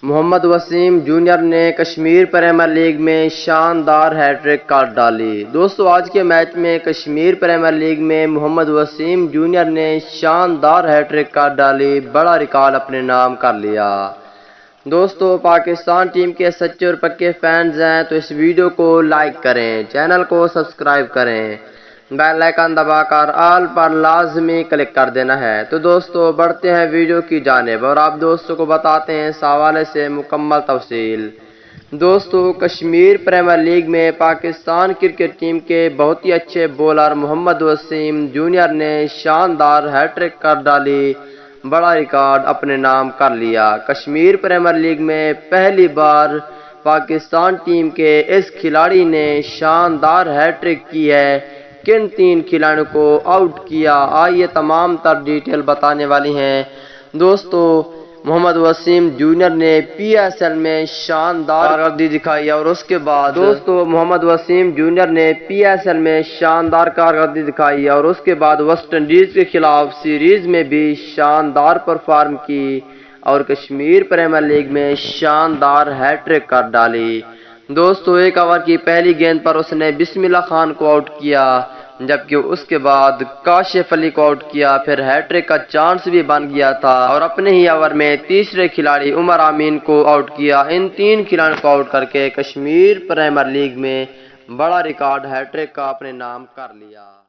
محمد Wasim junior نے Kashmir premiere league میں شاندار ہیٹ-ٹرک کر ڈالی۔ دوستو آج کے میچ میں کشمیر پریمیئر لیگ میں محمد وسیم جونیئر نے شاندار ہیٹ-ٹرک کر ڈالی، بڑا ریکارڈ اپنے نام کر لیا۔ دوستو پاکستان ٹیم کے سچے اور پکے فینز ہیں تو اس ویڈیو کو لائک کریں، چینل کو سبسکرائب کریں، بیل آئیکن دبا کر آل پر لازمی کلک کر دینا ہے۔ تو دوستو بڑھتے ہیں ویڈیو کی جانب اور آپ دوستوں کو بتاتے ہیں اس حوالے سے مکمل تفصیل۔ دوستو کشمیر پریمیئر لیگ میں پاکستان کرکٹ ٹیم کے بہت ہی اچھے بولر محمد وسیم جونیئر نے شاندار ہیٹ-ٹرک کر ڈالی، بڑا ریکارڈ اپنے نام کر لیا۔ کشمیر پریمیئر لیگ میں پہلی بار پاکستان ٹیم کے اس کھلاڑی نے شاندار ہیٹ-ٹرک کی ہے۔ کن 3 کھلاڑیوں کو آؤٹ کیا، آئیے تمام تر ڈیٹیل بتانے والی ہیں۔ دوستو محمد وسیم جونیئر نے پی ایس ایل میں شاندار کارکردگی دکھائی اور اس کے بعد ویسٹ انڈیز کے خلاف سیریز میں بھی شاندار پرفارم کی اور کشمیر پریمیئر لیگ میں شاندار ہیٹ-ٹرک کر ڈالی۔ دوستو 1 اوور کی پہلی گیند پر اس نے بسم اللہ خان کو آؤٹ کیا، جبکہ اس کے بعد کاشف علی کو آؤٹ کیا، پھر ہیٹ-ٹرک کا چانس بھی بن گیا تھا اور اپنے ہی اوور میں تیسرے کھلاڑی عمر امین کو آؤٹ کیا۔ ان 3 کھلاڑیوں کو آؤٹ کر کے کشمیر پریمیئر لیگ میں بڑا ریکارڈ ہیٹ-ٹرک کا اپنے نام کر لیا۔